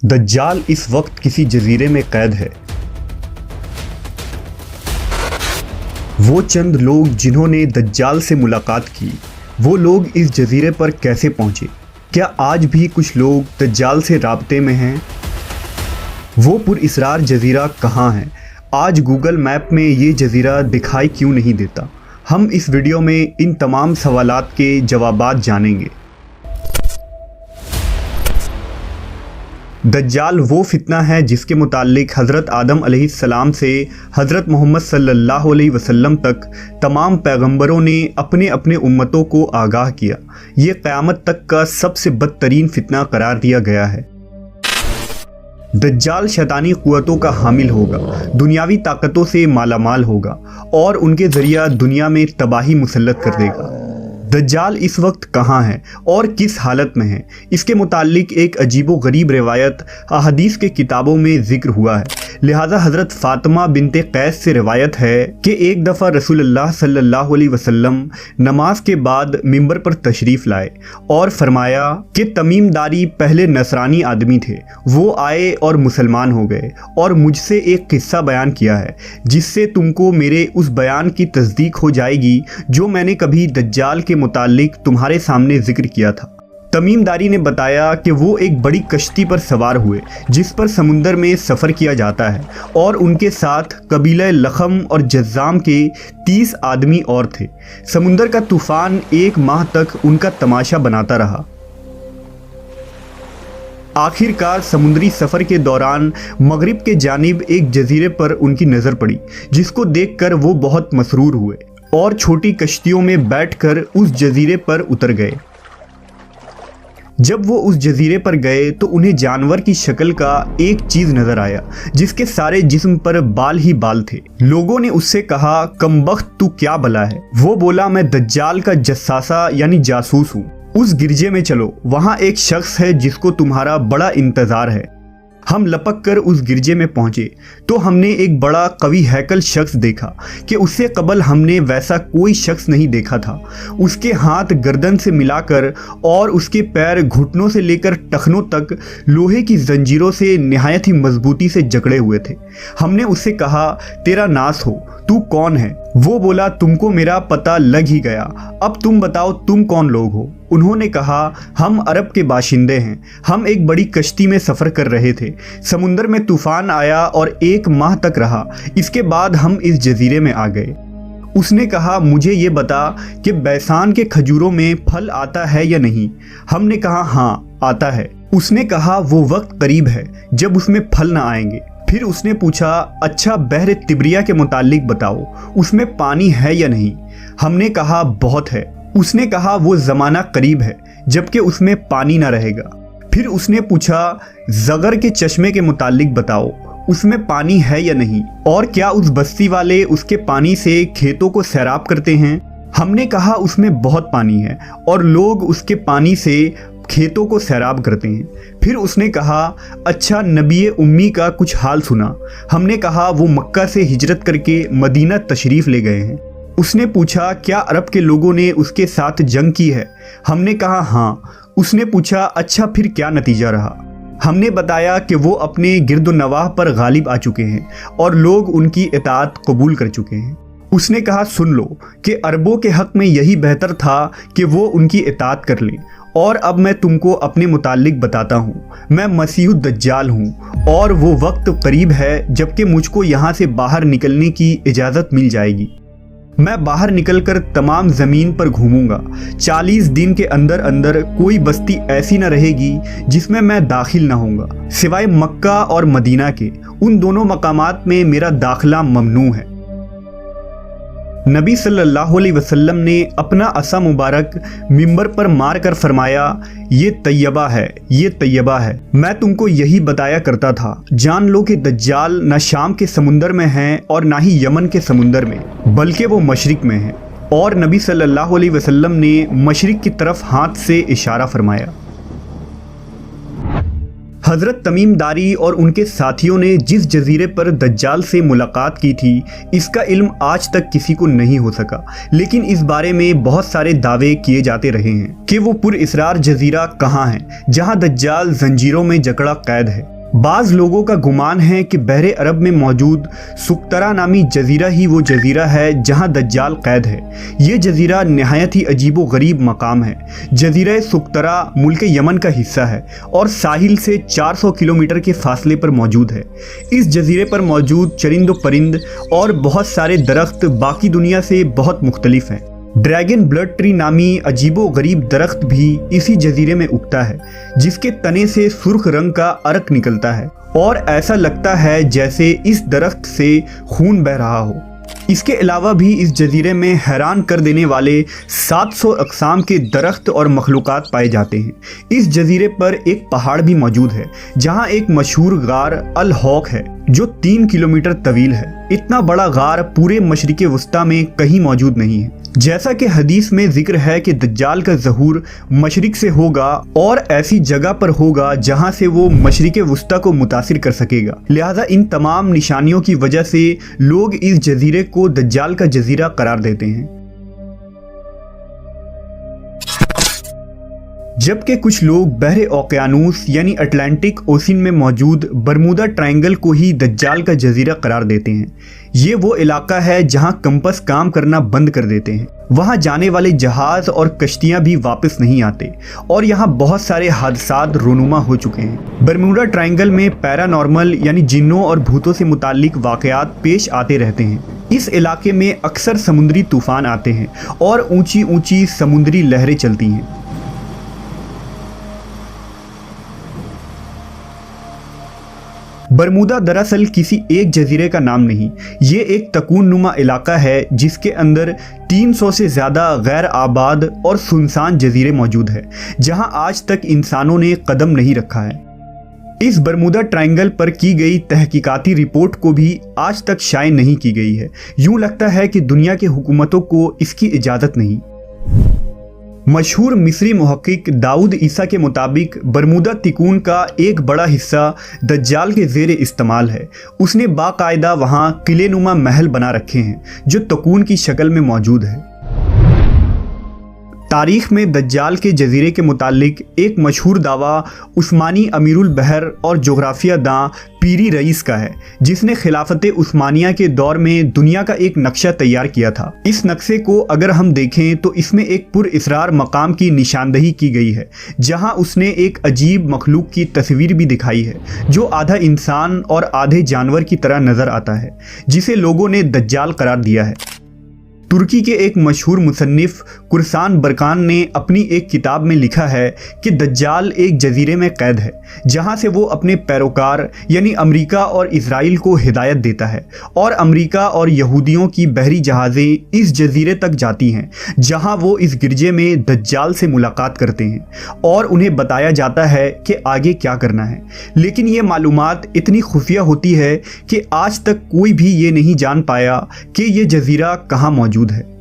दज्जाल इस वक्त किसी जजीरे में कैद है। वो चंद लोग जिन्होंने दज्जाल से मुलाकात की, वो लोग इस जजीरे पर कैसे पहुंचे? क्या आज भी कुछ लोग दज्जाल से राब्ते में हैं? वो पुरअसरार जजीरा कहाँ है? आज गूगल मैप में ये जजीरा दिखाई क्यों नहीं देता? हम इस वीडियो में इन तमाम सवालात के जवाबात जानेंगे। दज्जाल वो फितना है जिसके मुताल्लिक हज़रत आदम अलैहिस्सलाम से हज़रत मोहम्मद सल्लल्लाहु अलैहि वसल्लम तक तमाम पैगंबरों ने अपने अपने उम्मतों को आगाह किया। ये क़यामत तक का सबसे बदतरीन फितना करार दिया गया है। दज्जाल शैतानी क़ुव्वतों का हामिल होगा, दुनियावी ताकतों से मालामाल होगा और उनके ज़रिया दुनिया में तबाही मुसल्लत कर देगा। दज्जाल इस वक्त कहाँ है और किस हालत में है? इसके मुताल्लिक एक अजीबो गरीब रिवायत अहादीस के किताबों में ज़िक्र हुआ है। लिहाजा हज़रत फ़ातिमा बिनते कैस से रिवायत है कि एक दफ़ा रसूलुल्लाह सल्लल्लाहु अलैहि वसल्लम नमाज के बाद मिंबर पर तशरीफ़ लाए और फरमाया कि तमीमदारी पहले नसरानी आदमी थे, वो आए और मुसलमान हो गए और मुझसे एक किस्सा बयान किया है जिससे तुमको मेरे उस बयान की तस्दीक हो जाएगी जो मैंने कभी दज्जाल के मुताल्लिक तुम्हारे सामने जिक्र किया था। तमीमदारी ने बताया कि वो एक बड़ी कश्ती पर सवार हुए जिस पर समुंदर में सफ़र किया जाता है और उनके साथ कबीला लखम और जज़्ज़ाम के 30 आदमी और थे। समुंदर का तूफ़ान 1 माह तक उनका तमाशा बनाता रहा। आखिरकार समुद्री सफ़र के दौरान मगरिब के जानिब एक जजीरे पर उनकी नज़र पड़ी जिसको देखकर वो बहुत मसरूर हुए और छोटी कश्तियों में बैठकर उस जजीरे पर उतर गए। जब वो उस जजीरे पर गए तो उन्हें जानवर की शक्ल का एक चीज़ नज़र आया जिसके सारे जिस्म पर बाल ही बाल थे। लोगों ने उससे कहा, कमबख्त तू क्या बला है? वो बोला, मैं दज्जाल का जस्सासा यानी जासूस हूँ। उस गिरजे में चलो, वहाँ एक शख्स है जिसको तुम्हारा बड़ा इंतज़ार है। हम लपक कर उस गिरजे में पहुंचे तो हमने एक बड़ा कवि हैकल शख्स देखा कि उससे कबल हमने वैसा कोई शख्स नहीं देखा था। उसके हाथ गर्दन से मिलाकर और उसके पैर घुटनों से लेकर टखनों तक लोहे की जंजीरों से निहायत ही मजबूती से जकड़े हुए थे। हमने उससे कहा, तेरा नास हो, तू कौन है? वो बोला, तुमको मेरा पता लग ही गया, अब तुम बताओ तुम कौन लोग हो? उन्होंने कहा, हम अरब के बाशिंदे हैं। हम एक बड़ी कश्ती में सफ़र कर रहे थे। समुंदर में तूफ़ान आया और 1 माह तक रहा। इसके बाद हम इस जजीरे में आ गए। उसने कहा, मुझे ये बता कि बैसान के खजूरों में फल आता है या नहीं? हमने कहा, हाँ आता है। उसने कहा, वो वक्त करीब है जब उसमें फल ना आएंगे। फिर उसने पूछा, अच्छा बहर तिब्रिया के मुताल्लिक बताओ, उसमें पानी है या नहीं? हमने कहा, बहुत है। उसने कहा, वो ज़माना करीब है जबकि उसमें पानी ना रहेगा। फिर उसने पूछा, ज़गर के चश्मे के मुताल्लिक बताओ, उसमें पानी है या नहीं? और क्या उस बस्ती वाले उसके पानी से खेतों को सैराब करते हैं? हमने कहा, उसमें बहुत पानी है और लोग उसके पानी से खेतों को सैराब करते हैं। फिर उसने कहा, अच्छा नबी उम्मी का कुछ हाल सुना? हमने कहा, वो मक्का से हिजरत करके मदीना तशरीफ़ ले गए हैं। उसने पूछा, क्या अरब के लोगों ने उसके साथ जंग की है? हमने कहा, हाँ। उसने पूछा, अच्छा फिर क्या नतीजा रहा? हमने बताया कि वो अपने गिरदो नवाह पर गालिब आ चुके हैं और लोग उनकी इताअत कबूल कर चुके हैं। उसने कहा, सुन लो कि अरबों के हक़ में यही बेहतर था कि वो उनकी इताअत कर लें। और अब मैं तुमको अपने मुताल्लिक बताता हूँ। मैं मसीह दज्जाल हूँ और वो वक्त करीब है जबकि मुझको यहाँ से बाहर निकलने की इजाज़त मिल जाएगी। मैं बाहर निकलकर तमाम ज़मीन पर घूमूंगा। 40 दिन के अंदर अंदर कोई बस्ती ऐसी न रहेगी जिसमें मैं दाखिल ना होऊंगा, सिवाय मक्का और मदीना के। उन दोनों मकामात में मेरा दाखिला ममनू है। नबी सल्लल्लाहु अलैहि वसल्लम ने अपना असा मुबारक मिंबर पर मार कर फरमाया, ये तैयबा है, ये तैयबा है। मैं तुमको यही बताया करता था। जान लो कि दज्जाल न शाम के समुंदर में है और ना ही यमन के समुंदर में, बल्कि वो मशरिक में है। और नबी सल्लल्लाहु अलैहि वसल्लम ने मशरिक की तरफ हाथ से इशारा फरमाया। हज़रत तमीमदारी और उनके साथियों ने जिस जजीरे पर दज्जाल से मुलाकात की थी, इसका इल्म आज तक किसी को नहीं हो सका, लेकिन इस बारे में बहुत सारे दावे किए जाते रहे हैं कि वो पुरअसरार जजीरा कहाँ है जहाँ दज्जाल जंजीरों में जकड़ा कैद है। بعض लोगों का गुमान है कि बहरे अरब में मौजूद सुकतरा नामी जजीरा ही वो जजीरा है जहां दज्जाल कैद है। ये जजीरा नहायत ही अजीबो गरीब मकाम है। जजीरा सुकतरा मुल्क यमन का हिस्सा है और साहिल से 400 किलोमीटर के फासले पर मौजूद है। इस जजीरे पर मौजूद चरिंद परिंद और बहुत सारे दरख्त बाकी दुनिया से बहुत मुख्तलिफ हैं। ड्रैगन ब्लड ट्री नामी अजीबो गरीब दरख्त भी इसी जजीरे में उगता है, जिसके तने से सुर्ख रंग का अर्क निकलता है और ऐसा लगता है जैसे इस दरख्त से खून बह रहा हो। इसके अलावा भी इस जजीरे में हैरान कर देने वाले 700 अक़साम के दरख्त और मखलूक़ात पाए जाते हैं। इस जजीरे पर एक पहाड़ भी मौजूद है जहां एक मशहूर गार अल हौक है जो 3 किलोमीटर तवील है। इतना बड़ा गार पूरे मशरिक़े वस्ता में कहीं मौजूद नहीं है। जैसा कि हदीस में जिक्र है कि दज्जाल का ज़हूर मशरिक से होगा और ऐसी जगह पर होगा जहां से वो मशरिक़े वस्ता को मुतासिर कर सकेगा। लिहाजा इन तमाम निशानियों की वजह से लोग इस जजीरे को दज्जाल का जजीरा करार देते हैं। जबकि कुछ लोग बहरे ओकियानूस यानी अटलांटिक ओशन में मौजूद बरमूदा ट्रायंगल को ही दज्जाल का जजीरा करार देते हैं। ये वो इलाका है जहां कंपस काम करना बंद कर देते हैं। वहां जाने वाले जहाज और कश्तियां भी वापस नहीं आते और यहां बहुत सारे हादसात रोनुमा हो चुके हैं। बरमूडा ट्रायंगल में पैरानॉर्मल यानी जिन्नों और भूतों से मुताल्लिक वाक़यात पेश आते रहते हैं। इस इलाके में अक्सर समुद्री तूफान आते हैं और ऊंची ऊंची समुद्री लहरें चलती हैं। बरमूदा दरअसल किसी एक जजीरे का नाम नहीं, ये एक तकून नुमा इलाका है जिसके अंदर 300 से ज़्यादा गैर आबाद और सुनसान जजीरे मौजूद है जहां आज तक इंसानों ने कदम नहीं रखा है। इस बरमूदा ट्रायंगल पर की गई तहकीकाती रिपोर्ट को भी आज तक शाये नहीं की गई है। यूं लगता है कि दुनिया की हुकूमतों को इसकी इजाज़त नहीं। मशहूर मिस्री मुहक्किक दाऊद ईसा के मुताबिक बरमूदा तिकून का एक बड़ा हिस्सा दज्जाल के ज़ेर इस्तेमाल है। उसने बाकायदा वहाँ किले नुमा महल बना रखे हैं जो तकून की शक्ल में मौजूद है। तारीख में दज्जाल के जजीरे के मुतालिक एक मशहूर दावा उस्मानी अमीरुल बहर और जोग्राफिया दां पीरी रईस का है, जिसने खिलाफत उस्मानिया के दौर में दुनिया का एक नक्शा तैयार किया था। इस नक्शे को अगर हम देखें तो इसमें एक पुरइसरार मकाम की निशानदही की गई है जहां उसने एक अजीब मखलूक की तस्वीर भी दिखाई है जो आधा इंसान और आधे जानवर की तरह नज़र आता है, जिसे लोगों ने दज्जाल करार दिया है। तुर्की के एक मशहूर मुसन्निफ कुरसान बरकान ने अपनी एक किताब में लिखा है कि दज्जाल एक जजीरे में कैद है जहां से वो अपने पैरोकार यानी अमेरिका और इजराइल को हिदायत देता है और अमेरिका और यहूदियों की बहरी जहाज़ें इस जजीरे तक जाती हैं जहां वो इस गिरजे में दज्जाल से मुलाकात करते हैं और उन्हें बताया जाता है कि आगे क्या करना है। लेकिन ये मालूमात इतनी खुफिया होती है कि आज तक कोई भी ये नहीं जान पाया कि ये जजीरा कहाँ मौजूद है।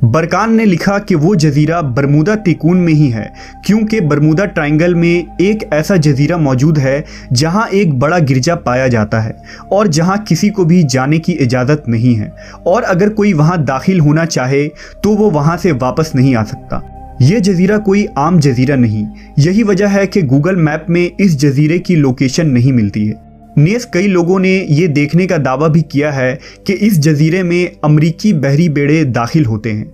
बरकान ने लिखा कि वो जजीरा बरमूदा तिकून में ही है क्योंकि बरमूदा ट्रायंगल में एक ऐसा जजीरा मौजूद है जहां एक बड़ा गिरजा पाया जाता है और जहां किसी को भी जाने की इजाज़त नहीं है और अगर कोई वहां दाखिल होना चाहे तो वो वहां से वापस नहीं आ सकता। ये जजीरा कोई आम जजीरा नहीं, यही वजह है कि गूगल मैप में इस जजीरे की लोकेशन नहीं मिलती है। नेस कई लोगों ने ये देखने का दावा भी किया है कि इस जजीरे में अमरीकी बहरी बेड़े दाखिल होते हैं।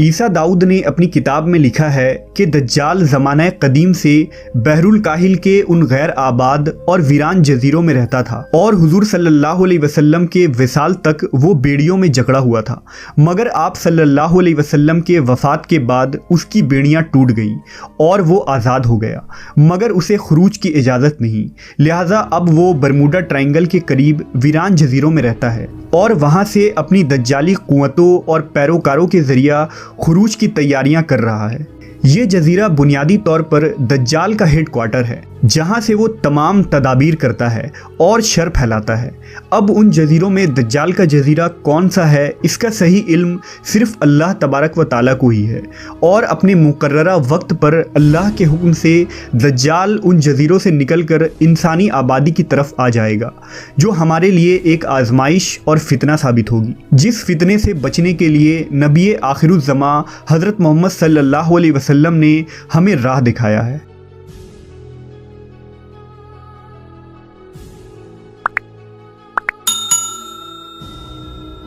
ईसा दाऊद ने अपनी किताब में लिखा है कि दज्जाल ज़माना कदीम से बहरुल काहिल के उन गैर आबाद और वीरान जजीरों में रहता था और हुजूर सल्लल्लाहु अलैहि वसल्लम के विसाल तक वो बेड़ियों में जकड़ा हुआ था, मगर आप सल्लल्लाहु अलैहि वसल्लम के वफ़ात के बाद उसकी बेड़ियां टूट गईं और वो आज़ाद हो गया, मगर उसे खुरूज की इजाज़त नहीं। लिहाजा अब वो बरमूडा ट्रायंगल के करीब वीरान जजीरों में रहता है और वहाँ से अपनी दज्जाली कुव्वतों और पैरोकारों के ज़रिया खुरूज की तैयारियां कर रहा है। ये जजीरा बुनियादी तौर पर दज्जाल का हेड क्वार्टर है जहां से वो तमाम तदाबीर करता है और शर फैलाता है। अब उन जजीरों में दज्जाल का जजीरा कौन सा है इसका सही इल्म सिर्फ अल्लाह तबारक व ताला को ही है और अपने मुकर्ररा वक्त पर अल्लाह के हुक्म से दज्जाल उन जजीरों से निकलकर इंसानी आबादी की तरफ आ जाएगा जो हमारे लिए एक आजमाइश और फितना साबित होगी, जिस फितने से बचने के लिए नबी आखिरुज़्ज़मा हज़रत मोहम्मद सल्लल्लाहु अलैहि वसल्लम ने हमें राह दिखाया है।